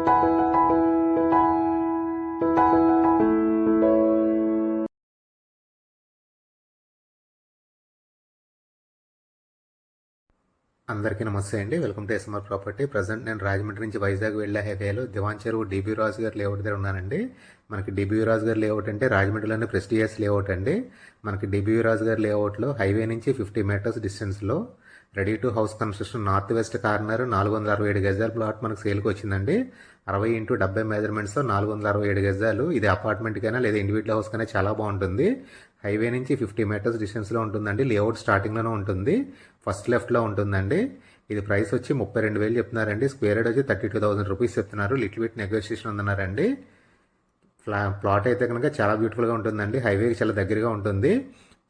అందరికీ నమస్తే అండి. Welcome to SMR property. Present నేను రాజమండ్రి నుంచి వైజాగ్ వెళ్ళే హైవేలో దివాన్ చెరువు డీబీ రాజు గారి లేఅవుట్ దగ్గర ఉన్నానండి. మనకి డీబీ రాజు గారి లేఅవుట్ అంటే రాజమండ్రిలోనే ప్రెస్టీజియస్ లేఅవుట్ అండి. మనకి డీబీ రాజు గారి లేఅవుట్లో హైవే నుంచి 50 మీటర్స్ డిస్టెన్స్లో ready to house construction north west corner 467 గజాల ప్లాట్ మనకు సేల్కి వచ్చిందండి. 60x70 మెజర్మెంట్స్తో 467 గజాలు. ఇది అపార్ట్మెంట్కైనా లేదా ఇండివిజువల్ హౌస్ కైనా చాలా బాగుంటుంది. హైవే నుంచి 50 మీటర్స్ డిస్టెన్స్లో ఉంటుందండి. లేఅవుట్ స్టార్టింగ్లోనే ఉంటుంది, ఫస్ట్ లెఫ్ట్లో ఉంటుందండి. ఇది ప్రైస్ వచ్చి 32,000 చెప్తున్నారండి. స్క్వేర్ యార్డ్ వచ్చి 32,000 రూపీస్ చెప్తున్నారు. లిటిల్ బిట్ నెగోషియేషన్ ఉందన్నారండి. ప్లాట్ అయితే కనుక చాలా బ్యూటిఫుల్గా ఉంటుందండి. హైవేకి చాలా దగ్గరగా ఉంటుంది.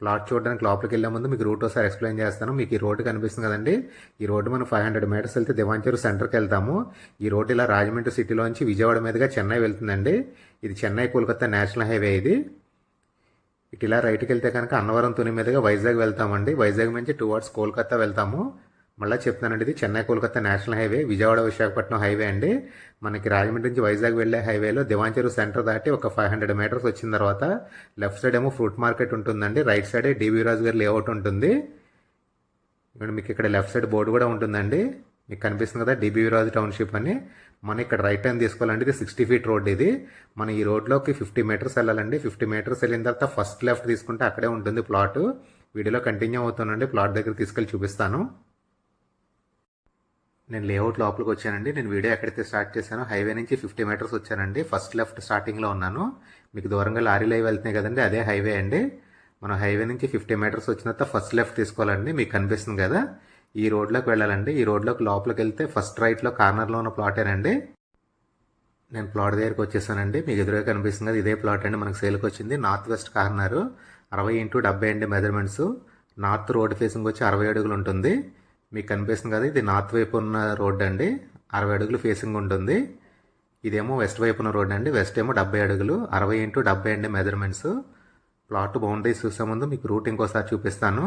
ప్లాట్ చూడడానికి లోపలికి వెళ్ళే ముందు మీకు రూట్ ఒకసారి ఎక్స్ప్లెయిన్ చేస్తాను. మీకు ఈ రోడ్డు కనిపిస్తుంది కదండి, ఈ రోడ్డు మనం 500 మీటర్స్ వెళ్తే దివాన్ చెరువు సెంటర్కి వెళ్తాము. ఈ రోడ్డు ఇలా రాజమండ్రి సిటీలోంచి విజయవాడ మీదుగా చెన్నై వెళ్తుందండి. ఇది చెన్నై కోల్కతా నేషనల్ హైవే. ఇది ఇటు ఇలా రైట్కి వెళ్తే కనుక అన్నవరం తుని మీదుగా వైజాగ్ వెళ్తామండి. వైజాగ్ నుంచి టువర్డ్స్ కోల్కతా వెళ్తాము. మళ్ళీ చెప్తానండి, ఇది Chennai Kolkata national highway, Vijayawada Visakhapatnam highway అండి. మనకి రాజమండ్రి నుంచి వైజాగ్ వెళ్ళే హైవేలో దివాన్ చెరువు సెంటర్ దాటి ఒక 500 మీటర్స్ వచ్చిన తర్వాత లెఫ్ట్ సైడ్ ఏమో ఫ్రూట్ మార్కెట్ ఉంటుందండి. రైట్ సైడే డీబీ రాజు గారి లేఅవుట్ ఉంటుంది. మీకు ఇక్కడ లెఫ్ట్ సైడ్ బోర్డు కూడా ఉంటుందండి. మీకు కనిపిస్తుంది కదా డీబీ రాజు టౌన్షిప్ అని. మనం ఇక్కడ రైట్ టర్న్ తీసుకోవాలండి. ఇది 60 ఫీట్ రోడ్. ఇది మనం ఈ రోడ్లోకి 50 మీటర్స్ వెళ్ళాలండి. 50 మీటర్స్ వెళ్ళిన తర్వాత ఫస్ట్ లెఫ్ట్ తీసుకుంటే అక్కడే ఉంటుంది ప్లాట్. వీడియోలో కంటిన్యూ అవుతానండి. ప్లాట్ దగ్గర తీసుకెళ్ళి చూపిస్తాను. నేను లేఅవుట్ లోపలికి వచ్చానండి. నేను వీడియో ఎక్కడైతే స్టార్ట్ చేశానో హైవే నుంచి 50 మీటర్స్ వచ్చానండి. ఫస్ట్ లెఫ్ట్ స్టార్టింగ్లో ఉన్నాను. మీకు దూరంగా లారీలు అవి వెళ్తున్నాయి కదండి, అదే హైవే అండి. మనం హైవే నుంచి 50 మీటర్స్ వచ్చిన తర్వాత ఫస్ట్ లెఫ్ట్ తీసుకోవాలండి. మీకు కనిపిస్తుంది కదా, ఈ రోడ్లోకి వెళ్ళాలండి. ఈ రోడ్లోకి లోపలికి వెళ్తే ఫస్ట్ రైట్లో కార్నర్లో ఉన్న ప్లాటేనండి. నేను ప్లాట్ దగ్గరికి వచ్చేసానండి. మీకు ఎదురుగా కనిపిస్తుంది కదా, ఇదే ప్లాట్ అండి మనకు సేల్కి వచ్చింది. నార్త్ వెస్ట్ కార్నర్ 60x70 అండి మెజర్మెంట్స్. నార్త్ రోడ్ ఫేసింగ్ వచ్చి 60 అడుగులు ఉంటుంది. మీకు కనిపిస్తుంది కదా, ఇది నార్త్ వైపు ఉన్న రోడ్ అండి. 60 అడుగులు ఫేసింగ్ ఉంటుంది. ఇదేమో వెస్ట్ వైపు ఉన్న రోడ్ అండి. వెస్ట్ ఏమో 70 అడుగులు. 60x70 అండి మెజర్మెంట్స్. ప్లాట్ బౌండరీస్ చూసే ముందు మీకు రూట్ ఇంకోసారి చూపిస్తాను.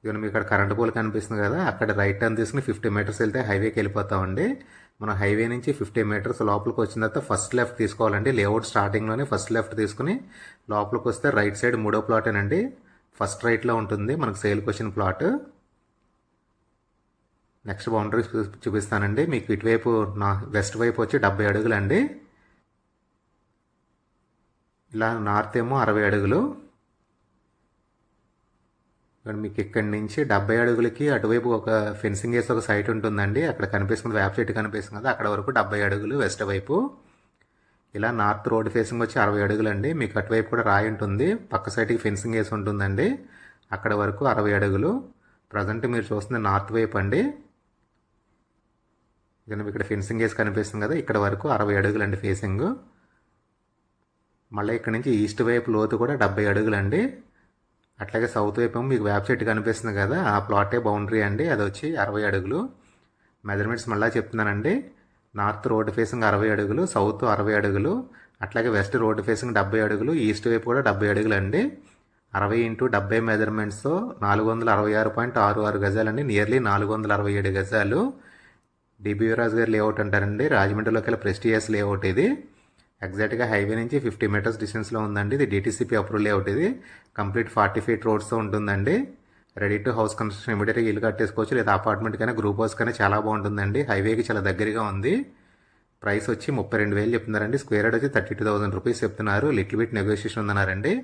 ఇవన్నీ మీకు ఇక్కడ కరెంట్ పోల్ కనిపిస్తుంది కదా, అక్కడ రైట్ టర్న్ తీసుకుని 50 మీటర్స్ వెళ్తే హైవేకి వెళ్ళిపోతామండి. మనం హైవే నుంచి 50 మీటర్స్ లోపలికి వచ్చిన తర్వాత ఫస్ట్ లెఫ్ట్ తీసుకోవాలండి. లేఅవుట్ స్టార్టింగ్లోనే ఫస్ట్ లెఫ్ట్ తీసుకుని లోపలికి వస్తే రైట్ సైడ్ మూడో ప్లాటేనండి. ఫస్ట్ రైట్లో ఉంటుంది మనకు సేల్కి వచ్చిన ప్లాట్. నెక్స్ట్ బౌండరీస్ చూపిస్తానండి. మీకు ఇటువైపు వెస్ట్ వైపు వచ్చి 70 అడుగులు అండి. ఇలా నార్త్ ఏమో 60 అడుగులు. మీకు ఇక్కడి నుంచి 70 అడుగులకి అటువైపు ఒక ఫెన్సింగ్ వేసి ఒక సైట్ ఉంటుందండి. అక్కడ కనిపిస్తుంది వేప చెట్టు కనిపిస్తుంది కదా, అక్కడ వరకు 70 అడుగులు వెస్ట్ వైపు. ఇలా నార్త్ రోడ్ ఫేసింగ్ వచ్చి 60 అడుగులు అండి. మీకు అటువైపు కూడా రాయి ఉంటుంది, పక్క సైడ్కి ఫెన్సింగ్ వేసి ఉంటుందండి. అక్కడ వరకు 60 అడుగులు. ప్రజెంట్ మీరు చూస్తుంది నార్త్ వైపు అండి. ఇక ఇక్కడ ఫెన్సింగ్ వేసి కనిపిస్తుంది కదా, ఇక్కడ వరకు 60 అడుగులు అండి ఫేసింగ్. మళ్ళీ ఇక్కడ నుంచి ఈస్ట్ వైపు లోతు కూడా 70 అడుగులు అండి. అట్లాగే సౌత్ వైపు మీకు వేప చెట్టు కనిపిస్తుంది కదా, ఆ ప్లాటే బౌండరీ అండి. అది వచ్చి 60 అడుగులు. మెజర్మెంట్స్ మళ్ళీ చెప్తున్నానండి. నార్త్ రోడ్ ఫేసింగ్ 60 అడుగులు, సౌత్ 60 అడుగులు, అట్లాగే వెస్ట్ రోడ్ ఫేసింగ్ 70 అడుగులు, ఈస్ట్ వైపు కూడా 70 అడుగులు అండి. 60x70 మెజర్మెంట్స్తో 466.66 గజాలండి. నియర్లీ 467 గజాలు. డీబీ రాజు గారి లేఅవుట్ అంటారండి. రాజమండ్రిలోకి వెళ్ళి ప్రెస్టీజియస్ లేఅవుట్ ఇది. ఎగ్జాక్ట్గా హైవే నుంచి 50 మీటర్స్ డిస్టెన్స్లో ఉందండి. ఇది డిటీసీపీ అప్రూవల్ లేఅవుట్. ఇది కంప్లీట్ 40 ఫీట్ రోడ్స్తో ఉంటుందండి. రెడీ టు హౌస్ కన్స్ట్రక్షన్ ఇమీడియట్గా ఇల్లు కట్టేసుకోవచ్చు, లేదా అపార్ట్మెంట్ కైనా గ్రూప్ హౌస్ కైనా చాలా బాగుంటుందండి. హైవేకి చాలా దగ్గరగా ఉంది. ప్రైస్ వచ్చి 32,000 చెప్తున్నారండి. స్క్వేర్ యార్డ్ వచ్చి 32,000 రూపీస్ చెప్తున్నారు. లిటిల్ బిట్ నెగోషియేషన్ ఉందన్నారండి.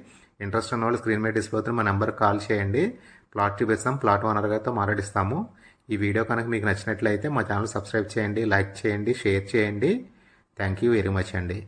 ఇంట్రెస్ట్ ఉన్న వాళ్ళు స్క్రీన్ మీద డిస్ప్లే అవుతున్న మా నెంబర్కి కాల్ చేయండి. ప్లాట్ చూపిస్తాం, ప్లాట్ ఓనర్ గారితో మాట్లాడిస్తాము. ఈ వీడియో కనుక మీకు నచ్చినట్లయితే మా ఛానల్ సబ్స్క్రైబ్ చేయండి, లైక్ చేయండి, షేర్ చేయండి. థ్యాంక్ యూ వెరీ మచ్ అండి.